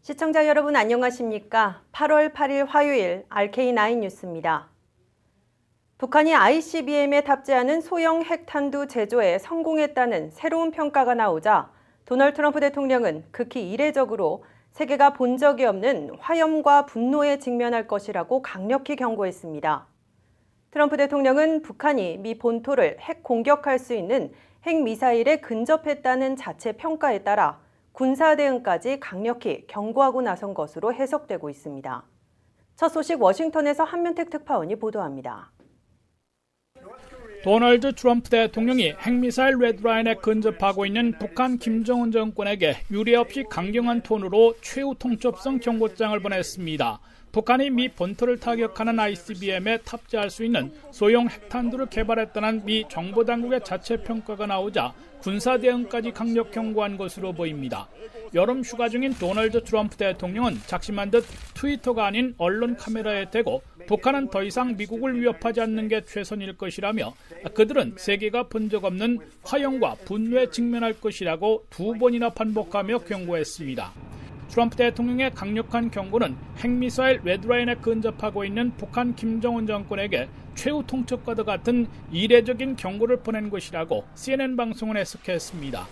시청자 여러분 안녕하십니까? 8월 8일 화요일 RK9 뉴스입니다. 북한이 ICBM에 탑재하는 소형 핵탄두 제조에 성공했다는 새로운 평가가 나오자 도널드 트럼프 대통령은 극히 이례적으로 세계가 본 적이 없는 화염과 분노에 직면할 것이라고 강력히 경고했습니다. 트럼프 대통령은 북한이 미 본토를 핵 공격할 수 있는 핵미사일에 근접했다는 자체 평가에 따라 군사 대응까지 강력히 경고하고 나선 것으로 해석되고 있습니다. 첫 소식 워싱턴에서 한면택 특파원이 보도합니다. 도널드 트럼프 대통령이 핵미사일 레드라인에 근접하고 있는 북한 김정은 정권에게 유례 없이 강경한 톤으로 최후 통첩성 경고장을 보냈습니다. 북한이 미 본토를 타격하는 ICBM에 탑재할 수 있는 소형 핵탄두를 개발했다는 미 정보당국의 자체 평가가 나오자 군사 대응까지 강력 경고한 것으로 보입니다. 여름 휴가 중인 도널드 트럼프 대통령은 작심한 듯 트위터가 아닌 언론 카메라에 대고 북한은 더 이상 미국을 위협하지 않는 게 최선일 것이라며 그들은 세계가 본 적 없는 화형과 분노에 직면할 것이라고 두 번이나 반복하며 경고했습니다. 트럼프 대통령의 강력한 경고는 핵미사일 레드라인에 근접하고 있는 북한 김정은 정권에게 최후 통첩과도 같은 이례적인 경고를 보낸 것이라고 CNN 방송은 해석했습니다.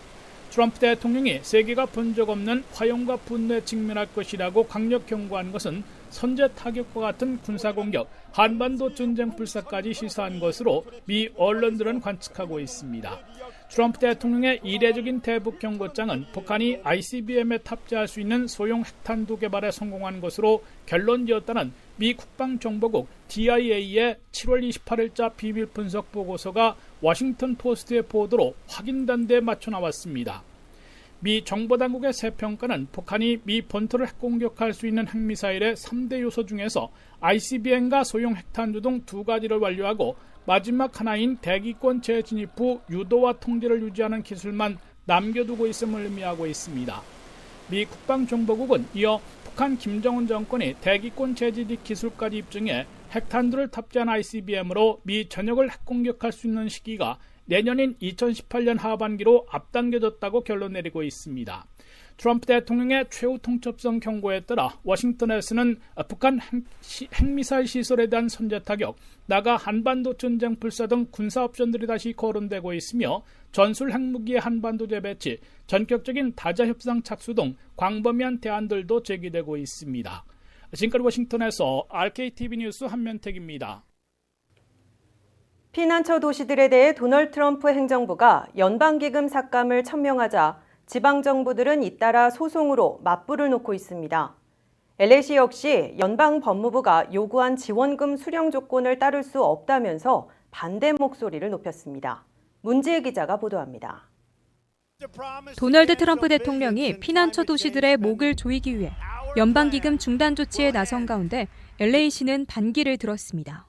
트럼프 대통령이 세계가 본 적 없는 화염과 분노에 직면할 것이라고 강력 경고한 것은 선제 타격과 같은 군사공격, 한반도 전쟁 불사까지 시사한 것으로 미 언론들은 관측하고 있습니다. 트럼프 대통령의 이례적인 대북 경고장은 북한이 ICBM에 탑재할 수 있는 소형 핵탄두 개발에 성공한 것으로 결론지었다는 미 국방정보국 DIA의 7월 28일자 비밀 분석 보고서가 워싱턴 포스트의 보도로 확인된 데 맞춰 나왔습니다. 미 정보당국의 새 평가는 북한이 미 본토를 핵공격할 수 있는 핵미사일의 3대 요소 중에서 ICBM과 소형 핵탄두 등 두 가지를 완료하고 마지막 하나인 대기권 재진입 후 유도와 통제를 유지하는 기술만 남겨두고 있음을 의미하고 있습니다. 미 국방정보국은 이어 북한 김정은 정권이 대기권 재진입 기술까지 입증해 핵탄두를 탑재한 ICBM으로 미 전역을 핵공격할 수 있는 시기가 내년인 2018년 하반기로 앞당겨졌다고 결론 내리고 있습니다. 트럼프 대통령의 최후 통첩성 경고에 따라 워싱턴에서는 북한 핵미사일 시설에 대한 선제 타격, 나아가 한반도 전쟁 불사 등 군사 옵션들이 다시 거론되고 있으며 전술 핵무기의 한반도 재배치, 전격적인 다자 협상 착수 등 광범위한 대안들도 제기되고 있습니다. 지금까지 워싱턴에서 RKTV 뉴스 한면택입니다. 피난처 도시들에 대해 도널드 트럼프 행정부가 연방기금 삭감을 천명하자 지방정부들은 잇따라 소송으로 맞불을 놓고 있습니다. LA시 역시 연방법무부가 요구한 지원금 수령 조건을 따를 수 없다면서 반대 목소리를 높였습니다. 문지혜 기자가 보도합니다. 도널드 트럼프 대통령이 피난처 도시들의 목을 조이기 위해 연방기금 중단 조치에 나선 가운데 LA시는 반기를 들었습니다.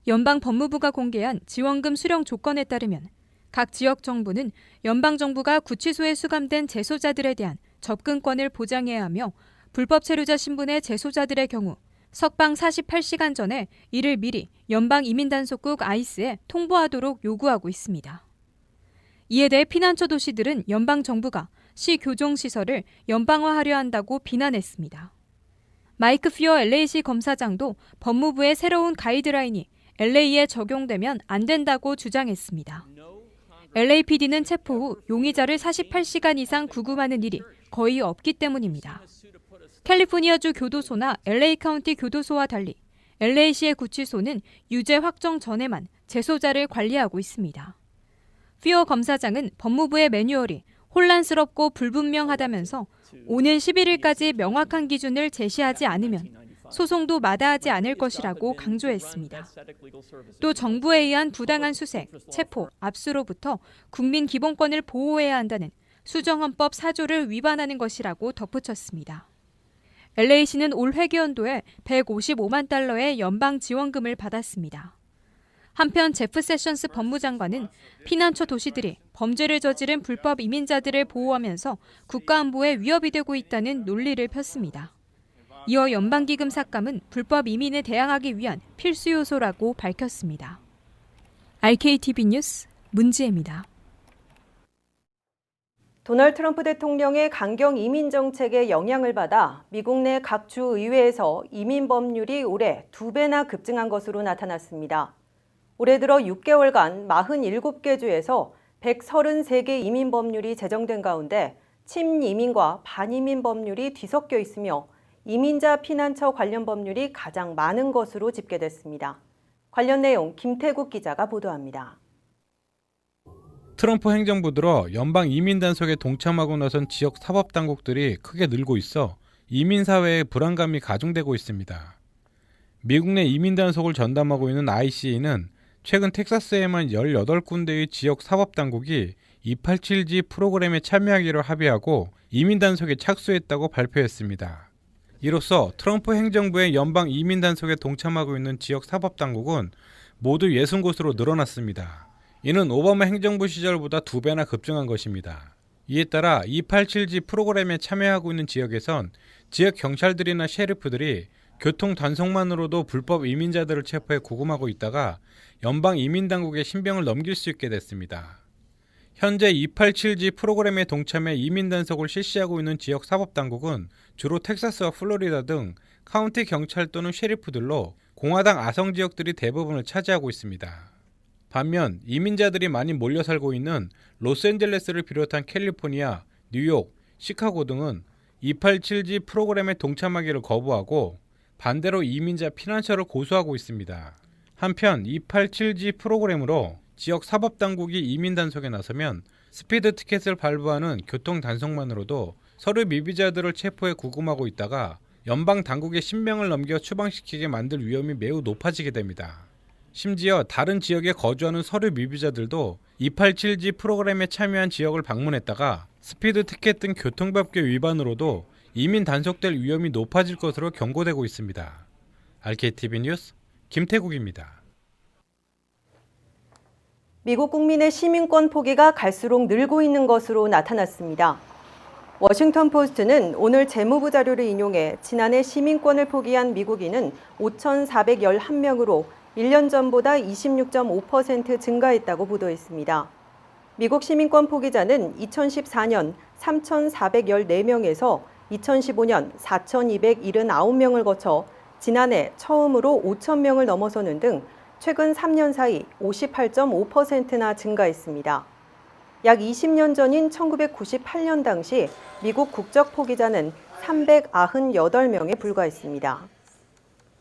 연방법무부가 공개한 지원금 수령 조건에 따르면 각 지역 정부는 연방정부가 구치소에 수감된 재소자들에 대한 접근권을 보장해야 하며 불법 체류자 신분의 재소자들의 경우 석방 48시간 전에 이를 미리 연방이민단속국 ICE에 통보하도록 요구하고 있습니다. 이에 대해 피난처 도시들은 연방정부가 시 교정시설을 연방화하려 한다고 비난했습니다. 마이크 피어 LA시 검사장도 법무부의 새로운 가이드라인이 LA에 적용되면 안 된다고 주장했습니다. LAPD는 체포 후 용의자를 48시간 이상 구금하는 일이 거의 없기 때문입니다. 캘리포니아주 교도소나 LA 카운티 교도소와 달리 LA시의 구치소는 유죄 확정 전에만 재소자를 관리하고 있습니다. 피어 검사장은 법무부의 매뉴얼이 혼란스럽고 불분명하다면서 오는 11일까지 명확한 기준을 제시하지 않으면 소송도 마다하지 않을 것이라고 강조했습니다. 또 정부에 의한 부당한 수색, 체포, 압수로부터 국민 기본권을 보호해야 한다는 수정헌법 4조를 위반하는 것이라고 덧붙였습니다. LA시는 올 회계연도에 155만 달러의 연방 지원금을 받았습니다. 한편 제프 세션스 법무장관은 피난처 도시들이 범죄를 저지른 불법 이민자들을 보호하면서 국가안보에 위협이 되고 있다는 논리를 폈습니다. 이어 연방기금 삭감은 불법 이민에 대항하기 위한 필수 요소라고 밝혔습니다. RKTV 뉴스 문지혜입니다. 도널드 트럼프 대통령의 강경 이민 정책에 영향을 받아 미국 내 각 주 의회에서 이민 법률이 올해 2배나 급증한 것으로 나타났습니다. 올해 들어 6개월간 47개 주에서 133개 이민 법률이 제정된 가운데 친이민과 반이민 법률이 뒤섞여 있으며 이민자 피난처 관련 법률이 가장 많은 것으로 집계됐습니다. 관련 내용 김태국 기자가 보도합니다. 트럼프 행정부 들어 연방 이민 단속에 동참하고 나선 지역 사법 당국들이 크게 늘고 있어 이민 사회의 불안감이 가중되고 있습니다. 미국 내 이민 단속을 전담하고 있는 ICE는 최근 텍사스에만 18군데의 지역 사법 당국이 287G 프로그램에 참여하기로 합의하고 이민 단속에 착수했다고 발표했습니다. 이로써 트럼프 행정부의 연방 이민 단속에 동참하고 있는 지역 사법 당국은 모두 60곳으로 늘어났습니다. 이는 오바마 행정부 시절보다 2배나 급증한 것입니다. 이에 따라 287G 프로그램에 참여하고 있는 지역에선 지역 경찰들이나 셰리프들이 교통 단속만으로도 불법 이민자들을 체포해 구금하고 있다가 연방 이민당국에 신병을 넘길 수 있게 됐습니다. 현재 287G 프로그램에 동참해 이민 단속을 실시하고 있는 지역 사법당국은 주로 텍사스와 플로리다 등 카운티 경찰 또는 셰리프들로 공화당 아성 지역들이 대부분을 차지하고 있습니다. 반면 이민자들이 많이 몰려 살고 있는 로스앤젤레스를 비롯한 캘리포니아, 뉴욕, 시카고 등은 287G 프로그램에 동참하기를 거부하고 반대로 이민자 피난처를 고수하고 있습니다. 한편 287G 프로그램으로 지역 사법당국이 이민 단속에 나서면 스피드 티켓을 발부하는 교통 단속만으로도 서류 미비자들을 체포해 구금하고 있다가 연방 당국의 신병을 넘겨 추방시키게 만들 위험이 매우 높아지게 됩니다. 심지어 다른 지역에 거주하는 서류 미비자들도 287G 프로그램에 참여한 지역을 방문했다가 스피드 티켓 등 교통법규 위반으로도 이민 단속될 위험이 높아질 것으로 경고되고 있습니다. RKTV 뉴스 김태국입니다. 미국 국민의 시민권 포기가 갈수록 늘고 있는 것으로 나타났습니다. 워싱턴 포스트는 오늘 재무부 자료를 인용해 지난해 시민권을 포기한 미국인은 5,411명으로 1년 전보다 26.5% 증가했다고 보도했습니다. 미국 시민권 포기자는 2014년 3,414명에서 2015년 4,279명을 거쳐 지난해 처음으로 5,000명을 넘어서는 등 최근 3년 사이 58.5%나 증가했습니다. 약 20년 전인 1998년 당시 미국 국적 포기자는 398명에 불과했습니다.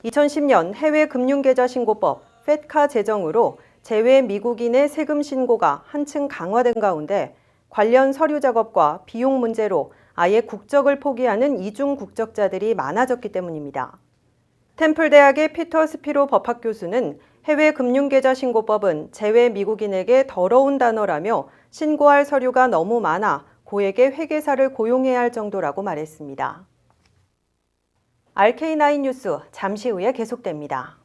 2010년 해외금융계좌신고법 FATCA 제정으로 재외 미국인의 세금 신고가 한층 강화된 가운데 관련 서류 작업과 비용 문제로 아예 국적을 포기하는 이중 국적자들이 많아졌기 때문입니다. 템플대학의 피터 스피로 법학 교수는 해외금융계좌신고법은 재외 미국인에게 더러운 단어라며 신고할 서류가 너무 많아 고액의 회계사를 고용해야 할 정도라고 말했습니다. RK9 뉴스 잠시 후에 계속됩니다.